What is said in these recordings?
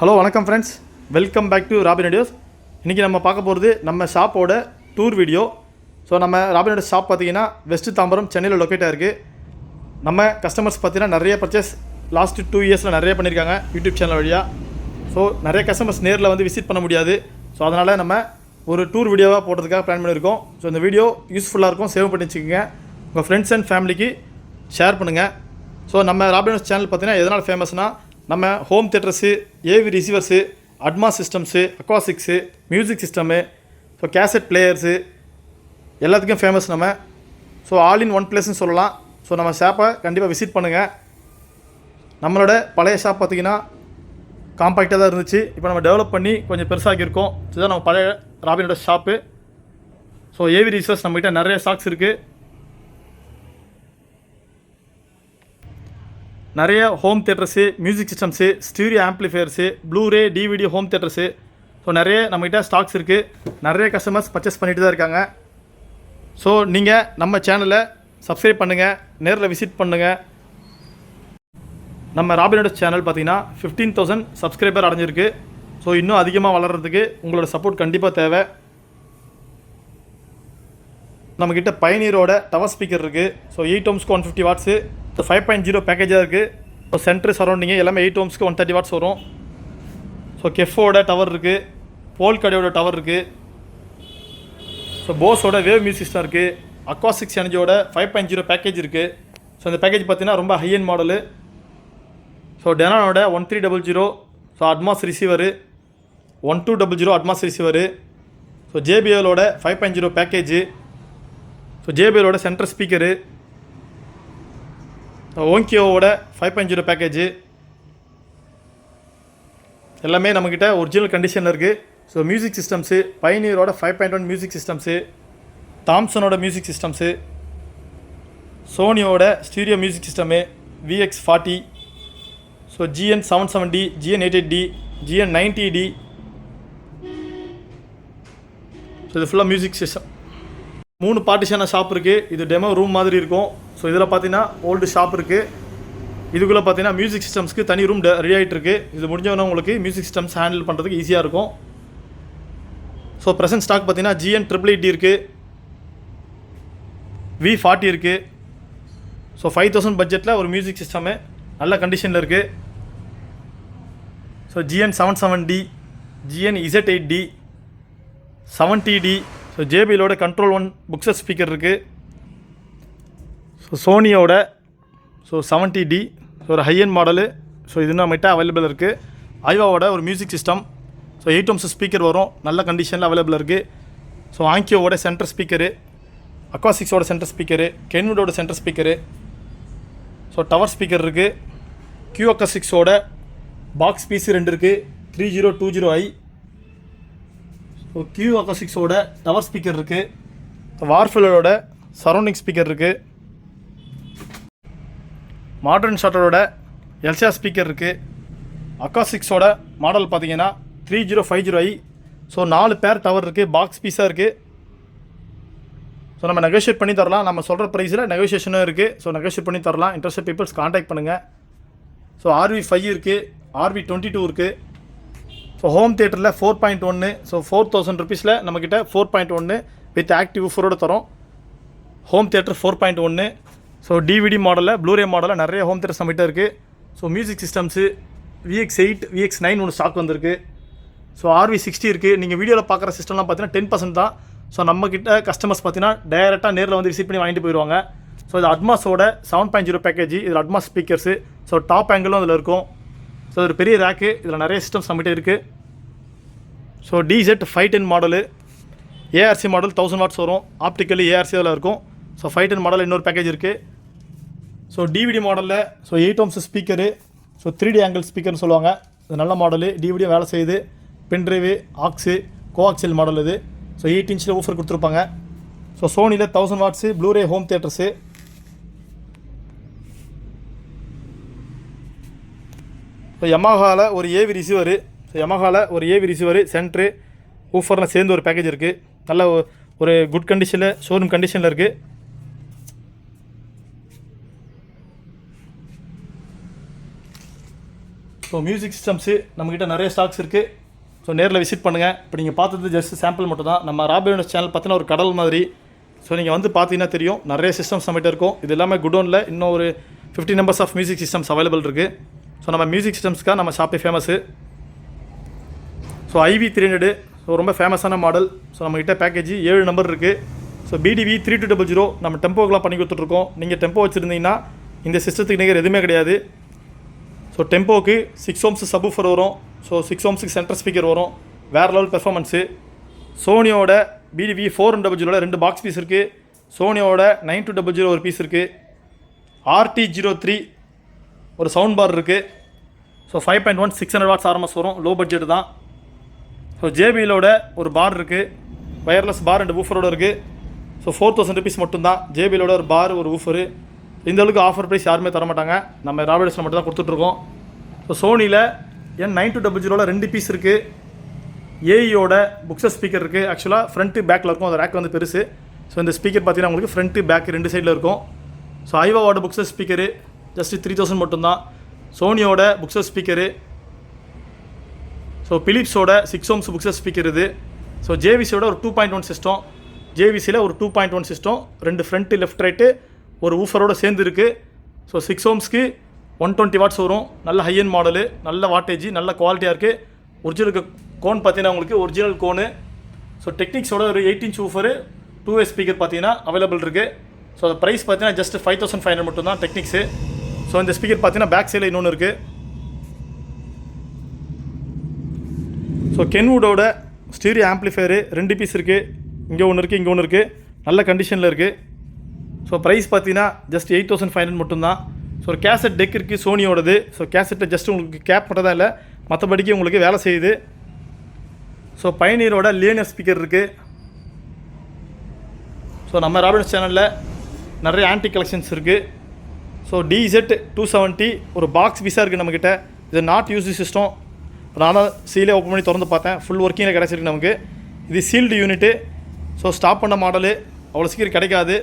Hello வணக்கம் friends, welcome back to Robin videos. இன்றைக்கி நம்ம பார்க்க போகிறது நம்ம ஷாப்போட டூர் வீடியோ. ஸோ நம்ம ராபின் வீடியோஸ் ஷாப் பார்த்திங்கன்னா வெஸ்ட் தாம்பரம் சென்னையில் லொக்கேட்டாக இருக்குது. நம்ம கஸ்டமர்ஸ் பார்த்திங்கன்னா நிறைய பர்ச்சேஸ் லாஸ்ட் 2 இயர்ஸில் நிறைய பண்ணியிருக்காங்க யூடியூப் சேனல் வழியாக. ஸோ நிறைய கஸ்டமர்ஸ் நேரில் வந்து விசிட் பண்ண முடியாது. ஸோ அதனால் நம்ம ஒரு டூர் வீடியோவாக போடுறதுக்காக பிளான் பண்ணியிருக்கோம். ஸோ இந்த வீடியோ யூஸ்ஃபுல்லாக இருக்கும், சேவ் பண்ணி வச்சுக்கோங்க. உங்கள் ஃப்ரெண்ட்ஸ் அண்ட் ஃபேமிலிக்கு ஷேர் பண்ணுங்கள். ஸோ நம்ம ராபின் வீடியோஸ் சேனல் பார்த்திங்கன்னா எதனால் ஃபேமஸ்னால் நம்ம home theatres, AV receivers, Atmos systems, acoustics, music system, so cassette players எல்லாத்துக்கும் ஃபேமஸ் நம்ம. ஸோ ஆல் இன் ஒன் பிளேஸ்னு சொல்லலாம். ஸோ நம்ம ஷாப்பை கண்டிப்பாக விசிட் பண்ணுங்கள். நம்மளோட பழைய ஷாப் பார்த்திங்கன்னா காம்பேக்டாக தான் இருந்துச்சு. இப்போ நம்ம டெவலப் பண்ணி கொஞ்சம் பெருசாகியிருக்கோம். இதுதான் நம்ம பழைய ராபினோட ஷாப்பு. ஸோ ஏவி ரிசீவர்ஸ் நம்மகிட்ட நிறைய ஸ்டாக்ஸ் இருக்குது. நிறைய home theatres, music systems, stereo amplifiers, Blu-ray, DVD home theatres, so நிறைய நம்மகிட்ட ஸ்டாக்ஸ் இருக்குது. நிறைய கஸ்டமர்ஸ் பர்ச்சேஸ் பண்ணிட்டு தான் இருக்காங்க. ஸோ நீங்கள் நம்ம சேனலை சப்ஸ்கிரைப் பண்ணுங்கள், நேரில் விசிட் பண்ணுங்கள். நம்ம ராபினோட சேனல் பார்த்திங்கன்னா 15,000 சப்ஸ்கிரைபர் அடைஞ்சிருக்கு. ஸோ இன்னும் அதிகமாக வளர்கிறதுக்கு உங்களோட சப்போர்ட் கண்டிப்பாக தேவை. நம்மக்கிட்ட பைனியரோட டவர் ஸ்பீக்கர் இருக்குது. ஸோ 8 ohmsக்கு 150 வாட்ஸு, 5.0 பேக்கேஜாக இருக்குது. ஸோ சென்ட்ரு சரௌண்டிங்கு எல்லாமே 8 ohmsக்கு 130 வாட்ஸ் வரும். ஸோ கெஃபோட டவர் இருக்குது, போல்கடையோட டவர் இருக்குது. ஸோ போஸோட வேவ் மியூசிக் சிஸ்டம் இருக்குது. அக்வாசிக்ஸ் எனர்ஜியோட 5.0 பேக்கேஜ் இருக்குது. ஸோ இந்த பேக்கேஜ் பார்த்திங்கன்னா ரொம்ப ஹை எண்ட் மாடலு. ஸோ டெனானோட 1300, so Atmos receiver, 1200 Atmos receiver. So ஜேபிஎலோட 5.0 பேக்கேஜு. ஸோ ஜேபிஎலோட சென்ட்ரல் ஸ்பீக்கரு, ஓங்கியோவோட 5.0 பேக்கேஜு எல்லாமே நம்மக்கிட்ட ஒரிஜினல் கண்டிஷனில் இருக்குது. ஸோ மியூசிக் சிஸ்டம்ஸு, பைனியரோட 5.1 மியூசிக் சிஸ்டம்ஸு, தாம்சனோட மியூசிக் சிஸ்டம்ஸு, சோனியோட stereo music system, VX40, so GN770D, GN88D, GN90D. So இது ஃபுல்லாக மியூசிக் சிஸ்டம். 3 பார்ட்டிஷனாக ஷாப் இருக்குது. இது டெமோ ரூம் மாதிரி இருக்கும். ஸோ இதில் பார்த்தீங்கன்னா ஓல்டு ஷாப் இருக்குது. இதுக்குள்ளே பார்த்தீங்கன்னா மியூசிக் சிஸ்டம்ஸ்க்கு தனி ரூம் ரெடி ஆகிட்டு இருக்குது. இது முடிஞ்சவொன்னே உங்களுக்கு மியூசிக் சிஸ்டம்ஸ் ஹேண்டில் பண்ணுறதுக்கு ஈஸியாக இருக்கும். ஸோ ப்ரெசென்ட் ஸ்டாக் பார்த்தீங்கன்னா GN888D இருக்குது, V40 இருக்குது. ஸோ 5,000 பட்ஜெட்டில் ஒரு மியூசிக் சிஸ்டமு நல்ல கண்டிஷனில் இருக்குது. So GN770D, GNZ8D, 70D. So ஜேபிஎலோட கண்ட்ரோல் 1 புக்ஸர் ஸ்பீக்கர் இருக்குது. ஸோ சோனியோட 70D, ஸோ ஒரு ஹை எண்ட் மாடலு. ஸோ இது நம்மகிட்ட அவைலபிள் இருக்குது. ஐவாவோட ஒரு music system. So 8 ohms speaker வரும், நல்ல கண்டிஷனில் அவைலபிள் இருக்குது. ஸோ ஆங்கியோவோட சென்டர் ஸ்பீக்கரு, அக்வாசிக்ஸோட சென்டர் ஸ்பீக்கரு, கென்வுடோட centre speaker. So tower speaker இருக்குது. QX6ஓட பாக்ஸ் பீஸு 2 இருக்குது, 3020i. ஸோ QX6ஓட டவர் ஸ்பீக்கர் இருக்குது. வார்ஃபெலரோட சரௌண்டிங் ஸ்பீக்கர் இருக்குது. மாடர்ன் ஷாட்டரோட எல்சிஆர் ஸ்பீக்கர் இருக்குது. அக்வாசிக்ஸோட மாடல் பார்த்தீங்கன்னா 3050i. ஸோ 4 பேர் டவர் இருக்குது, பாக்ஸ் பீஸாக இருக்குது. ஸோ நம்ம நெகோஷியேட் பண்ணி தரலாம். நம்ம சொல்கிற ப்ரைஸில் நெகோஷியேஷனும் இருக்குது. ஸோ நெகோஷியேட் பண்ணி தரலாம். இன்ட்ரெஸ்டட் பீப்புள்ஸ் காண்டாக்ட் பண்ணுங்கள். ஸோ RV5 இருக்குது, RV22 இருக்குது. ஸோ ஹோம் தியேட்டரில் 4.1, ஸோ 4,000 ருபீஸில் நம்மக்கிட்ட 4.1 வித் ஆக்டிவ் ஊஃபரோடு தரோம். Home theatre 4.1. ஸோ டிவிடி மாடலில், ப்ளூரே மாடலில் நிறைய ஹோம் தியேட்டர்ஸ் நம்மகிட்ட இருக்குது. So music systems VX8, VX9 ஒன்று ஸ்டாக் வந்திருக்கு. ஸோ RV60 இருக்குது. நீங்கள் வீடியோவில் பார்க்குற சிஸ்டம்லாம் பார்த்தீங்கன்னா 10% தான். ஸோ நம்மக்கிட்ட கஸ்டமர்ஸ் பார்த்தீங்கன்னா டைரெக்டாக நேரில் வந்து விசிட் பண்ணி வாங்கிட்டு போயிடுவாங்க. ஸோ இது அட்மாஸோட 7.0 பேக்கேஜ். இதில் அட்மாஸ் ஸ்பீக்கர்ஸு, ஸோ டாப் ஆங்கிளும் அதில் இருக்கும். ஸோ ஒரு பெரிய ரேக்கு, இதில் நிறைய சிஸ்டம்ஸ் நம்மகிட்ட இருக்குது. So DZ510 model, ARC model 1000 watts வரும். ஆப்டிக்கலி ARC அதில் இருக்கும். ஸோ 510 மாடல் இன்னொரு பேக்கேஜ் இருக்குது. ஸோ டிவிடி மாடலில் so 8 ohms speaker, so 3D angle ஸ்பீக்கர்னு சொல்லுவாங்க. இது நல்ல மாடலு, டிவிடியும் வேலை செய்யுது. பென்ட்ரைவு, ஆக்ஸு, கோஆக்சியல் மாடல் இது. ஸோ 8 inch ஊஃபர் கொடுத்துருப்பாங்க. ஸோ சோனியில் 1000 watts, Blu-ray home theatres. So யமஹாவில் ஒரு ஏவி ரிசீவரு, ஸோ யமஹாவில் ஒரு ஏவி ரிசீவரு, சென்ட்ரு, ஊஃபர்லாம் சேர்ந்து ஒரு பேக்கேஜ் இருக்குது. நல்ல ஒரு குட் கண்டிஷனில், ஷோரூம் கண்டிஷனில் இருக்குது. ஸோ மியூசிக் சிஸ்டம்ஸு நம்மக்கிட்ட நிறைய ஸ்டாக்ஸ் இருக்குது. ஸோ நேரில் விசிட் பண்ணுங்கள். இப்போ நீங்கள் பார்த்தது ஜஸ்ட் சாம்பிள் மட்டும் தான். நம்ம ராபியோட சேனல் பார்த்தீங்கன்னா ஒரு கடல் மாதிரி. ஸோ நீங்கள் வந்து பார்த்தீங்கன்னா தெரியும், நிறைய சிஸ்டம்ஸ் நம்மகிட்ட இருக்கும். இது எல்லாமே குடோனில் இன்னும் ஒரு 50 numbers of music systems available இருக்குது. ஸோ நம்ம மியூசிக் சிஸ்டம்ஸ்க்காக நம்ம ஷாப்பே ஃபேமஸு. ஸோ IV300 ஸோ ரொம்ப ஃபேமஸான மாடல். ஸோ நம்மகிட்ட பேக்கேஜ் 7 நம்பர் இருக்குது. ஸோ BDV 3200 நம்ம டெம்போக்கெலாம் பண்ணி கொடுத்துட்ருக்கோம். நீங்கள் டெம்போ வச்சுருந்தீங்கன்னா இந்த சிஸ்டத்துக்கு நிகர் எதுவுமே கிடையாது. ஸோ டெம்போவுக்கு 6 ohms சப்வூஃபர் வரும். ஸோ 6 ohms சென்டர் ஸ்பீக்கர் வரும். வேறு லெவல் பெர்ஃபார்மன்ஸு. சோனியோட BDV 400 2 பாக்ஸ் பீஸ் இருக்குது. சோனியோட 9200 ஒரு பீஸ் இருக்குது. RT03 ஒரு சவுண்ட் பார் இருக்குது. ஸோ 5.1 600 watts RMS வரும். லோ பட்ஜெட் தான். ஸோ JBLோட ஒரு பார் இருக்குது. வயர்லெஸ் பார் 2 ஊஃபரோடு இருக்குது. ஸோ 4000 rupees மட்டும்தான். JBLோட ஒரு பார் ஒரு ஊஃபரு. இந்த அளவுக்கு ஆஃபர் ப்ரைஸ் யாருமே தரமாட்டாங்க. நம்ம ராபிடஸில் மட்டும் தான் கொடுத்துட்ருக்கோம். ஸோ சோனியில் N9200 2 பீஸ் இருக்குது. ஏஇயோட புக்ஸர் ஸ்பீக்கர் இருக்குது. ஆக்சுவலாக ஃப்ரண்ட்டு பேக்கில் இருக்கும். அந்த ரேக் வந்து பெருசு. ஸோ இந்த ஸ்பீக்கர் பார்த்தீங்கன்னா உங்களுக்கு ஃப்ரண்ட்டு பேக் 2 சைடில் இருக்கும். ஸோ ஐவாவோட புக்ஸர் ஸ்பீக்கரு ஜஸ்ட் 3000 மட்டும்தான். சோனியோட புக்ஸர் ஸ்பீக்கரு. ஸோ பிலிப்ஸோட 6 ohms புக்ஸர் ஸ்பீக்கர் இது. ஸோ JVCயோட ஒரு 2.1 சிஸ்டம். JVCயில் ஒரு 2.1 சிஸ்டம். 2 ஃப்ரண்ட்டு லெஃப்ட் ரைட்டு ஒரு ஊஃபரோடு சேர்ந்து இருக்குது. ஸோ 6 ohmsக்கு 120 watts வரும். நல்ல ஹையன் மாடலு, நல்ல வாட்டேஜ், நல்ல குவாலிட்டியாக இருக்குது. ஒரிஜினல் கோன் பார்த்தீங்கன்னா உங்களுக்கு ஒரிஜினல் கோனு. ஸோ டெக்னிக்ஸோட ஒரு 8 inch ஊஃபரு 2-way ஸ்பீக்கர் பார்த்தீங்கன்னா அவைலபிள் இருக்குது. ஸோ அது ப்ரைஸ் பார்த்தீங்கன்னா ஜஸ்ட் 5500 மட்டும் தான் டெக்னிக்ஸு. ஸோ இந்த ஸ்பீக்கர் பார்த்தீங்கன்னா பேக் சைடில் இன்னொன்று இருக்குது. ஸோ கென்வுடோட ஸ்டீரியோ ஆம்ப்ளிஃபையரு 2 பீஸ் இருக்குது. இங்கே ஒன்று இருக்குது, இங்கே ஒன்று இருக்குது. நல்ல கண்டிஷனில் இருக்குது. ஸோ ப்ரைஸ் பார்த்தீங்கன்னா ஜஸ்ட் 8500 மட்டும்தான். ஸோ ஒரு கேசட் டெக் இருக்குது சோனியோடது. ஸோ கேசட்டை ஜஸ்ட் உங்களுக்கு கேப் மட்டும் தான் இல்லை, மற்றபடிக்கு உங்களுக்கு வேலை செய்யுது. ஸோ பைனியரோட லினியர் ஸ்பீக்கர் இருக்குது. ஸோ நம்ம ராபிடஸ் சேனலில் நிறைய ஆன்டி கலெக்ஷன்ஸ் இருக்குது. ஸோ DZ270 ஒரு பாக்ஸ் பீஸாக இருக்குது நம்மக்கிட்ட. இது நாட் யூஸ்டு சிஸ்டம். நான் தான் சீலே ஓப்பன் பண்ணி திறந்து பார்த்தேன். ஃபுல் ஒர்க்கிங்கில் கிடச்சிருக்கு நமக்கு. இது சீல்டு யூனிட்டு. ஸோ ஸ்டாப் பண்ண மாடலு, அவ்வளோ சீக்கிரம் கிடைக்காது.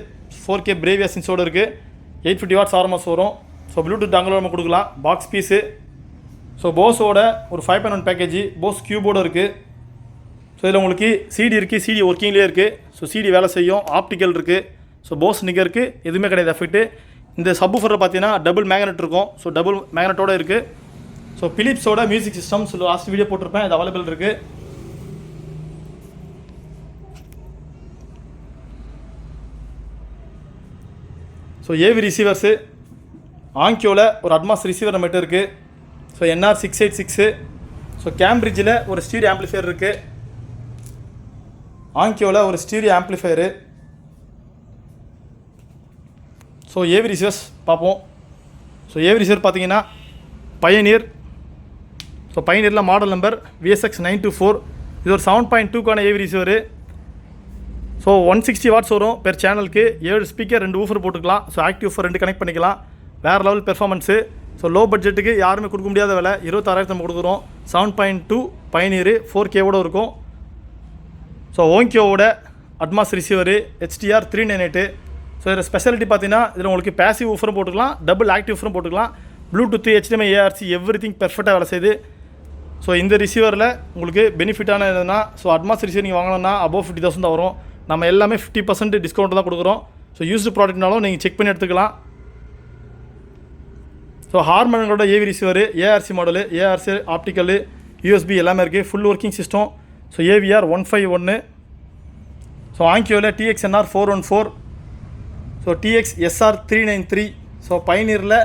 4K பிரேவியா சென்ஸோடு இருக்குது. 850 watts RMS வரும். ஸோ ப்ளூடூத் டாங்கலோட நம்ம கொடுக்கலாம். Box piece. ஸோ போஸோட ஒரு 5.1 பேக்கேஜ். போஸ் கியூபோர்டு இருக்குது. ஸோ இதில் உங்களுக்கு CD இருக்குது. CD ஒர்க்கிங்லேயே இருக்குது. ஸோ CD வேலை செய்யும். ஆப்டிக்கல் இருக்குது. ஸோ போஸ் நிகருக்கு எதுவுமே கிடையாது எஃபெக்ட்டு. இந்த சப்வூஃபரில் பார்த்தீங்கன்னா டபுள் மேக்னெட் இருக்கும். ஸோ டபுள் மேக்னெட்டோடு இருக்குது. ஸோ பிலிப்ஸோட music system. So last video போட்டிருப்பேன், இது அவைலபிள் இருக்குது. So AV ரிசீவர்ஸு. ஆங்கியோவில் ஒரு அட்மாஸ் ரிசீவர் நம்மகிட்ட இருக்குது. So NR686. ஸோ கேம்பிரிட்ஜில் ஒரு ஸ்டீரியோ ஆம்ப்ளிஃபையர் இருக்குது. ஆங்கியோவில் ஒரு stereo amplifier. So AV receivers பார்ப்போம். ஸோ ஏவி ரிசீவர் பார்த்தீங்கன்னா பயனியர். ஸோ பயனியரில் மாடல் நம்பர் VSX924. இது ஒரு 7.2க்கான ஏவி ரிசீவரு. ஸோ 160 watts வரும் பெர் சேனலுக்கு. 7 ஸ்பீக்கர் 2 ஊஃபர் போட்டுக்கலாம். ஸோ ஆக்டிவ் ஊஃபர் 2 கனெக்ட் பண்ணிக்கலாம். வேறு லெவல் பெர்ஃபார்மன்ஸு. ஸோ லோ பட்ஜெட்டுக்கு யாருமே கொடுக்க முடியாத விலை 26000 நம்ம கொடுக்குறோம். 7.2 பயனியர் 4Kவோட இருக்கும். ஸோ ஓங்கியோவோட அட்மாஸ் ரிசீவரு HDR 398. ஸோ இதில் ஸ்பெஷாலிட்டி பார்த்தீங்கன்னா இதில் உங்களுக்கு பேசிவ் ஊஃபரும் போட்டுக்கலாம், டபுள் ஆக்டிவ் ஊஃபரும் போட்டுக்கலாம். ப்ளூடூத் HDMI ARC எவ்ரிதிங் பெர்ஃபெக்டாக வேலை செய்யுது. ஸோ இந்த ரிசீவரில் உங்களுக்கு பெனிஃபிட்டான என்னன்னா, ஸோ அட்மாஸ் ரிசீவர் நீங்கள் வாங்கினோன்னா above 50,000 தான் வரும். நம்ம எல்லாமே 50% டிஸ்கவுண்ட் தான் கொடுக்குறோம். ஸோ யூஸ்டு ப்ராடக்ட்னாலும் நீங்கள் செக் பண்ணி எடுத்துக்கலாம். ஸோ ஹார்மனோட AV receiver ARC model, ARC optical, USB எல்லாமே இருக்குது. Full working system. So AVR 151. So ஆங்கியோவில் TXNR 414. So TXSR 393. ஸோ பயனியரில்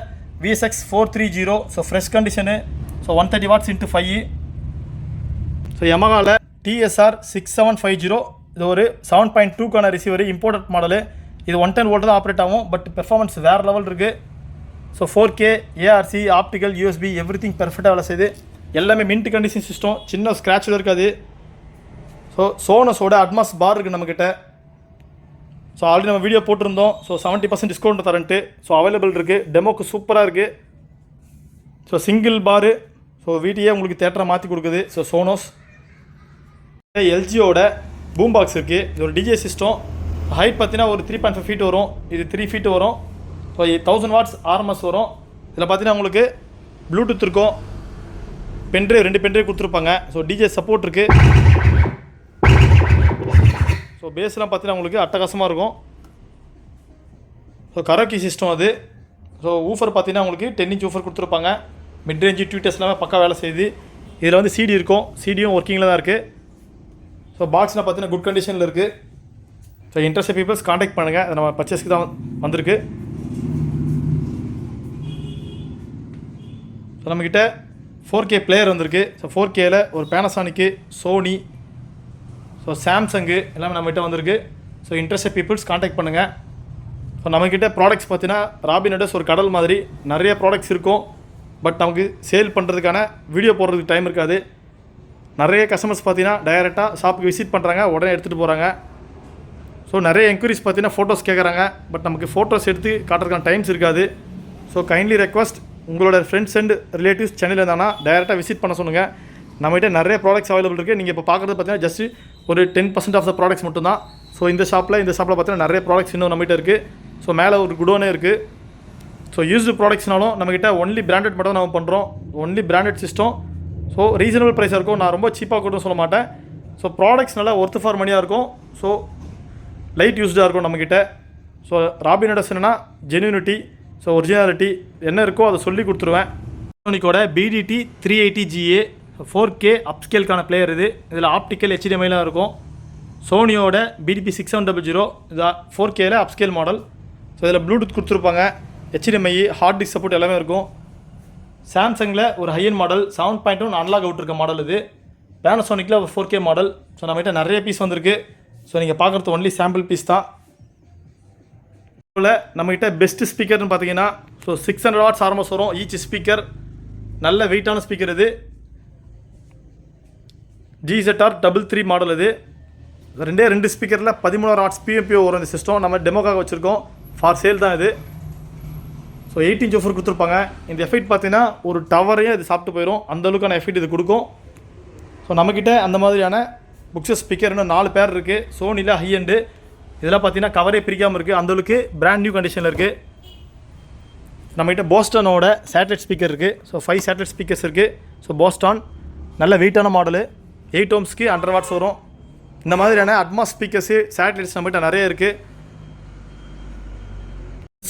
VSX 430. So fresh condition. So 130 watts × 5. So யமகாவில் TSR 6750. இது ஒரு 7.2க்கான ரிசீவர். Imported model. இது 110 volt தான் ஆப்ரேட் ஆகும். பட் பெர்ஃபார்மன்ஸ் வேறு லெவல் இருக்குது. So 4K ARC optical USB everything பெர்ஃபெக்டாக வேலை செய்யுது. எல்லாமே மின்ட் கண்டிஷன் சிஸ்டம். சின்ன ஸ்க்ராட்சில் இருக்காது. ஸோ சோனஸோட அட்மாஸ் பார் இருக்குது நம்மக்கிட்ட. ஸோ ஆல்ரெடி நம்ம வீடியோ போட்டிருந்தோம். ஸோ 70% டிஸ்கவுண்ட் தரன்ட்டு. ஸோ அவைலபிள் இருக்குது. டெமோக்கு சூப்பராக இருக்குது. ஸோ சிங்கிள் பாரு. ஸோ வீட்டையே உங்களுக்கு தேட்டரை மாற்றி கொடுக்குது. So Sonos. LGயோட பூம் பாக்ஸ் இருக்குது. இது ஒரு DJ சிஸ்டம். ஹைட் பார்த்தீங்கன்னா ஒரு 3.5 feet வரும். இது 3 feet வரும். ஸோ 1000 watts RMS வரும். இதில் பார்த்தீங்கன்னா உங்களுக்கு ப்ளூடூத் இருக்கும், பென்ட்ரைவ் 2 பென்ட்ரைவ் கொடுத்துருப்பாங்க. ஸோ டிஜே சப்போர்ட் இருக்குது. ஸோ பேஸ்லாம் பார்த்தீங்கன்னா உங்களுக்கு அட்டகாசமாக இருக்கும். ஸோ கரோக்கி சிஸ்டம் அது. ஸோ ஊஃபர் பார்த்தீங்கன்னா உங்களுக்கு 10 இன்ச் ஊஃபர் கொடுத்துருப்பாங்க. மிட் ரேஞ்சு ட்வீட்டர்ஸ் எல்லாமே பக்கா வேலை செய்யுது. இதில் வந்து சிடி இருக்கும், சிடியும் ஒர்க்கிங்கில் தான் இருக்குது. ஸோ பாக்ஸ்லாம் பார்த்தீங்கன்னா குட் கண்டிஷனில் இருக்குது. ஸோ இன்ட்ரெஸ்ட் பீப்புள்ஸ் காண்டாக்ட் பண்ணுங்கள். அது நம்ம பர்ச்சேஸ்க்கு தான் வந்திருக்கு. ஸோ நம்மக்கிட்ட 4K பிளேயர் வந்திருக்கு. ஸோ 4Kயில் ஒரு பேனசானிக்கு, சோனி, ஸோ சாம்சங்கு எல்லாமே நம்மகிட்ட வந்திருக்கு. ஸோ இன்ட்ரெஸ்ட் பீப்புள்ஸ் காண்டாக்ட் பண்ணுங்கள். ஸோ நம்மக்கிட்ட ப்ராடக்ட்ஸ் பார்த்தீங்கன்னா ராபின்ஹுட்ஸ் ஒரு கடல் மாதிரி நிறைய ப்ராடக்ட்ஸ் இருக்கும். பட் நமக்கு சேல் பண்ணுறதுக்கான வீடியோ போடுறதுக்கு டைம் இருக்காது. நிறைய கஸ்டமர்ஸ் பார்த்தீங்கன்னா டைரெக்டாக ஷாப்புக்கு விசிட் பண்ணுறாங்க, உடனே எடுத்துகிட்டு போகிறாங்க. ஸோ நிறைய என்கொயரிஸ் பார்த்தீங்கன்னா ஃபோட்டோஸ் கேட்குறாங்க. பட் நமக்கு ஃபோட்டோஸ் எடுத்து காட்டுறதுக்கான டைம்ஸ் இருக்காது. ஸோ கைண்ட்லி ரெக்வஸ்ட், உங்களோட ஃப்ரெண்ட்ஸ் அண்ட் ரிலேட்டிவ்ஸ் சென்னையில் இருந்தாங்கன்னா டைரெக்டாக விசிட் பண்ண சொல்லுங்கள். நம்மகிட்ட நிறைய ப்ராடக்ட்ஸ் அவைலபிள் இருக்குது. நீங்கள் இப்போ பார்க்குறது பார்த்தீங்கன்னா ஜஸ்ட் ஒரு 10% ஆஃப் த ப்ராடக்ட்ஸ் மட்டும் தான். ஸோ இந்த ஷாப்பில் பார்த்தீங்கன்னா நிறைய ப்ராடக்ட்ஸ் இன்னும் நம்மகிட்ட இருக்குது. ஸோ மேலே ஒரு குடோனே இருக்குது. ஸோ யூஸ்டு ப்ராடக்ட்ஸ்னாலும் நம்மகிட்ட ஒன்லி பிராண்டட் மட்டும் தான் நம்ம பண்ணுறோம். Only branded system. So reasonable ப்ரைஸாக இருக்கும். நான் ரொம்ப சீப்பாக கூட சொல்ல மாட்டேன். ஸோ ப்ராடக்ட்ஸ் நல்லா ஒர்த் ஃபார் மணியாக இருக்கும். ஸோ லைட் யூஸ்டாக இருக்கும் நம்மக்கிட்ட. ஸோ ராபின்ஹுட்ஸ் என்னென்னா ஜென்யூனிட்டி, ஸோ ஒரிஜினாலிட்டி என்ன இருக்கோ அதை சொல்லி கொடுத்துருவேன். சோனிக்கோட BDT 380GA 4K அப்ஸ்கேலுக்கான பிளேயர் இது. இதில் ஆப்டிக்கல் HDMIலாம் இருக்கும். சோனியோட BDP 6700 இது 4Kயில் அப்ஸ்கேல் மாடல். ஸோ இதில் ப்ளூடூத் கொடுத்துருப்பாங்க, HDMI, ஹார்ட் டிஸ்க் சப்போர்ட் எல்லாமே இருக்கும். சாம்சங்கில் ஒரு ஹையன் மாடல் 7.1 அன்லாக் அவுட் இருக்க மாடல் இது. பேனசோனிக்கில் ஒரு 4K மாடல். ஸோ நம்மகிட்ட நிறைய பீஸ் வந்திருக்கு. ஸோ நீங்கள் பார்க்குறது ஒன்லி சாம்பிள் பீஸ் தான். நம்மகிட்ட பெஸ்ட்டு ஸ்பீக்கர்னு பார்த்தீங்கன்னா ஸோ 600 வாட்ஸ் ஆர்எம்எஸ் வரும் ஈச் ஸ்பீக்கர். நல்ல வெயிட்டான ஸ்பீக்கர் இது. GZR 33 மாடல் இது. ரெண்டு ஸ்பீக்கரில் 13 வாட்ஸ் PMPO வரும். இந்த சிஸ்டம் நம்ம டெமோக்காக வச்சுருக்கோம். ஃபார் சேல் தான் இது. ஸோ 8 இன்ச் ஆஃபர் கொடுத்துருப்பாங்க. இந்த எஃபெக்ட் பார்த்தீங்கன்னா ஒரு டவரையும் இது சாப்பிட்டு போயிடும். அந்தளவுக்கான எஃபெக்ட் இது கொடுக்கும். ஸோ நம்மக்கிட்ட அந்த மாதிரியான புக்ஸஸ் ஸ்பீக்கர் இன்னும் 4 பேர் இருக்குது. சோனியில் ஹை எண்டு. இதெல்லாம் பார்த்தீங்கன்னா கவரே பிரிக்காமல் இருக்குது. அந்தளவுக்கு பிராண்ட் நியூ கண்டிஷனில் இருக்குது. நம்மகிட்ட போஸ்டனோட சேட்டலைட் ஸ்பீக்கர் இருக்குது. ஸோ 5 சேட்டலைட் ஸ்பீக்கர்ஸ் இருக்குது. ஸோ போஸ்டான் நல்ல வெயிட்டான மாடலு. 8 ohmsக்கு 100 வாட்ஸ் வரும். இந்த மாதிரியான அட்மாஸ் ஸ்பீக்கர்ஸு சேட்டலைட்ஸ் நம்மகிட்ட நிறைய இருக்குது.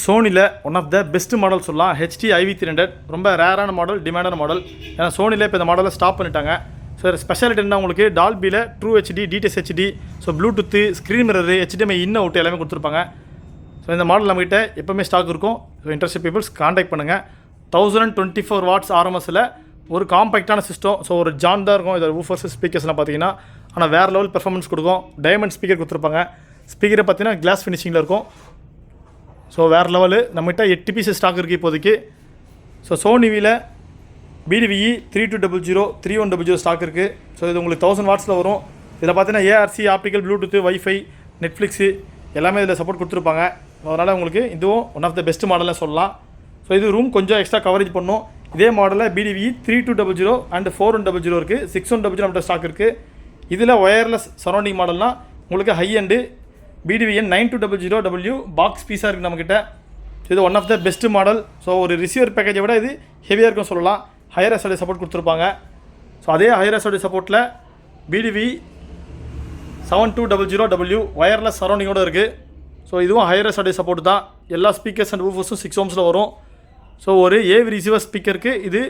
சோனியில் one of the best model சொல்லலாம் HT IV300. ரொம்ப ரேரான மாடல், டிமாண்டான மாடல். ஏன்னா சோனியில் இப்போ இந்த மாடலை ஸ்டாப் பண்ணிட்டாங்க. ஸோ ஸ்பெஷாலிட்டி என்ன உங்களுக்கு டால்பியில் True HD, DTS HD, so bluetooth, screen mirror, HDMI in out எல்லாமே கொடுத்துருப்பாங்க. ஸோ இந்த மாடல் நம்மகிட்ட எப்போவுமே ஸ்டாக் இருக்கும். ஸோ இன்ட்ரெஸ்ட் பீப்புள்ஸ் காண்டாக்ட் பண்ணுங்கள். 1024 வாட்ஸ் ஆர்எம்எஸில் ஒரு காம்பேக்டான சிஸ்டம். ஸோ ஒரு ஜான் தான் இருக்கும். இதில் ஊஃபர்ஸ் ஸ்பீக்கர்ஸ்லாம் பார்த்தீங்கன்னா ஆனால் வேறு லெவல் பெர்ஃபார்மன்ஸ் கொடுக்கும். டைமண்ட் ஸ்பீக்கர் கொடுத்துருப்பாங்க. ஸ்பீக்கரை பார்த்தீங்கன்னா கிளாஸ் ஃபினிஷிங்கில் இருக்கும். ஸோ வேறு லெவலு. நம்மகிட்ட 8 பீஸ் ஸ்டாக் இருக்குது இப்போதைக்கு. ஸோ சோனிவியில் BDVE 3200 3100 ஸ்டாக் இருக்குது. ஸோ இது உங்களுக்கு 1000 வாட்ஸில் வரும். இதில் பார்த்தீங்கன்னா ARC, optical, bluetooth, wifi, Netflix எல்லாமே இதில் சப்போர்ட் கொடுத்துருப்பாங்க. அதனால் உங்களுக்கு இதுவும் ஒன் ஆஃப் த பெஸ்ட் மாடலில் சொல்லலாம். ஸோ இது ரூம் கொஞ்சம் எக்ஸ்ட்ரா கவரேஜ் பண்ணும். இதே மாடலில் BDVE 3200 அண்ட் 4100 இருக்குது. 6100 நம்மகிட்ட ஸ்டாக் இருக்குது. இதில் ஒயர்லெஸ் சரௌண்டிங் மாடல்னால் உங்களுக்கு high and BDVN 9200W box பீஸாக இருக்குது நம்மக்கிட்ட. இது one of the best model. So ஒரு ரிசீவர் பேக்கேஜை விட இது ஹெவியாக இருக்குன்னு சொல்லலாம். ஹையர் எஸ்ஓடி சப்போர்ட் கொடுத்துருப்பாங்க. ஸோ அதே ஹையர் எஸ்ஓடி சப்போர்ட்டில் BDVE 7200W ஒயர்லெஸ் சரௌண்டிங்கோடு இருக்குது. ஸோ இதுவும் ஹையர் எஸ்ஓடி சப்போர்ட் தான். எல்லா ஸ்பீக்கர்ஸ் அண்ட் ஊஃபர்ஸும் 6 ohmஸில் வரும். ஸோ ஒரு ஏவி ரிசீவர் ஸ்பீக்கருக்கு இது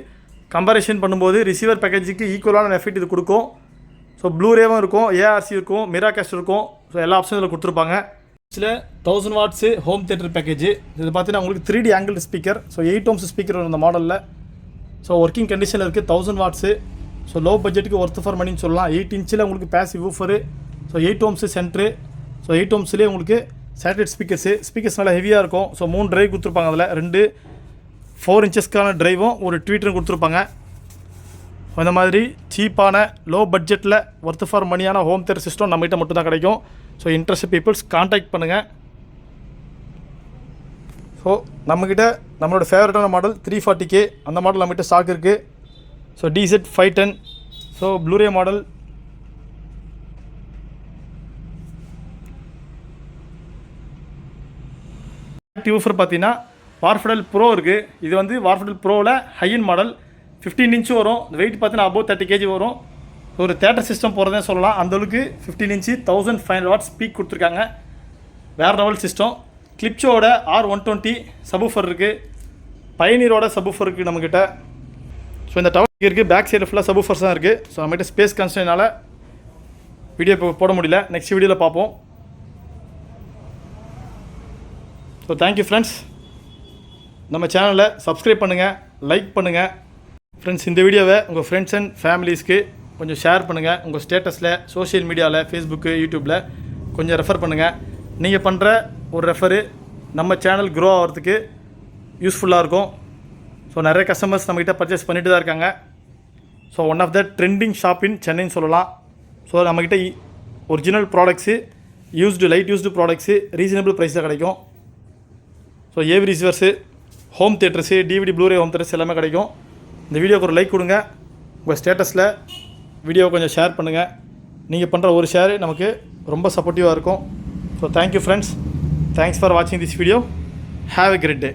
கம்பேரிஷன் பண்ணும்போது ரிசீவர் பேக்கேஜுக்கு ஈக்குவலான எஃபெக்ட் இது கொடுக்கும். ஸோ ப்ளூரேவும் இருக்கும், ARC இருக்கும், மிராகாஸ்ட் இருக்கும். ஸோ எல்லா ஆப்ஷனும் இதில் கொடுத்துருப்பாங்க. இதில் 1000 வாட்ஸு ஹோம் தியேட்டர் பேக்கேஜ். இது பார்த்தீங்கன்னா உங்களுக்கு 3D angle speaker. So 8 ohms speaker வரும் இந்த மாடலில். ஸோ ஒர்க்கிங் கண்டிஷனில் இருக்குது. 1000 வாட்ஸு. ஸோ லோ பட்ஜெட்டுக்கு ஒர்த் ஃபார் மணின்னு சொல்லலாம். 8 இன்ச்சில் உங்களுக்கு passive woofer. So 8 ohms centre. So 8 ohmஸ்லேயே உங்களுக்கு சேட்டலைட் ஸ்பீக்கர்ஸ் நல்லா ஹெவியாக இருக்கும். ஸோ 3 டிரைவ் கொடுத்துருப்பாங்க. அதில் 2 4 inchesக்கான டிரைவும் ஒரு ட்வீட்டரும் கொடுத்துருப்பாங்க. இந்த மாதிரி சீப்பான லோ பட்ஜெட்டில் ஒர்த் ஃபார் மணியான ஹோம் தியேட்டர் சிஸ்டம் நம்மகிட்ட மட்டும் தான் கிடைக்கும். ஸோ இன்ட்ரெஸ்ட் பீப்புள்ஸ் காண்டாக்ட் பண்ணுங்கள். ஸோ நம்மக்கிட்ட நம்மளோட ஃபேவரட்டான மாடல் 340K அந்த மாடல் நம்மகிட்ட ஸ்டாக் இருக்குது. So DZ510 so Blu-ray model. Woofer பார்த்தீங்கன்னா வார்ஃபடல் ப்ரோ இருக்குது. இது வந்து வார்ஃபடல் ப்ரோவில் ஹையன் மாடல். 15 இன்ச்சு வரும். வெயிட் பார்த்தீங்கன்னா அபோவ் 30 kg வரும். ஒரு தேட்டர் சிஸ்டம் போகிறதே சொல்லலாம். அந்தளவுக்கு 15 இன்ச்சு 1500 வாட் ஸ்பீக் கொடுத்துருக்காங்க. வேறு லெவல் சிஸ்டம். கிளிப்ஸோட R120 சபூஃபர் இருக்குது. பயனீரோட சபூஃபர் இருக்குது நம்மக்கிட்ட. ஸோ இந்த டவர் இருக்குது. பேக் சைடு ஃபுல்லாக சபூஃபர்ஸ் தான் இருக்குது. ஸோ நம்மகிட்ட ஸ்பேஸ் கன்ஸ்ட்ரெயினால் வீடியோ இப்போ போட முடியல. நெக்ஸ்ட் வீடியோவில் பார்ப்போம். So thank you friends. நம்ம சேனலை சப்ஸ்கிரைப் பண்ணுங்கள், லைக் பண்ணுங்கள். ஃப்ரெண்ட்ஸ், இந்த வீடியோவை உங்கள் ஃப்ரெண்ட்ஸ் அண்ட் ஃபேமிலிஸ்க்கு கொஞ்சம் ஷேர் பண்ணுங்கள். உங்கள் ஸ்டேட்டஸில், சோஷியல் மீடியாவில், ஃபேஸ்புக்கு, யூடியூப்பில் கொஞ்சம் ரெஃபர் பண்ணுங்கள். நீங்கள் பண்ணுற ஒரு ரெஃபரு நம்ம சேனல் க்ரோ ஆகிறதுக்கு யூஸ்ஃபுல்லாக இருக்கும். ஸோ நிறைய கஸ்டமர்ஸ் நம்மகிட்ட பர்ச்சேஸ் பண்ணிட்டு தான் இருக்காங்க. So one of the trending shop in சென்னைன்னு சொல்லலாம். ஸோ நம்மக்கிட்ட original products, light used products reasonable ப்ரைஸில் கிடைக்கும். So AV receivers, home theatres, DVD Blu-ray home theatres எல்லாமே கிடைக்கும். இந்த வீடியோக்கு ஒரு லைக் கொடுங்க. உங்கள் ஸ்டேட்டஸில் வீடியோவை கொஞ்சம் ஷேர் பண்ணுங்கள். நீங்கள் பண்ணுற ஒரு ஷேர் நமக்கு ரொம்ப சப்போர்ட்டிவாக இருக்கும். So thank you friends. Thanks for வாட்சிங் this video. Have a great day.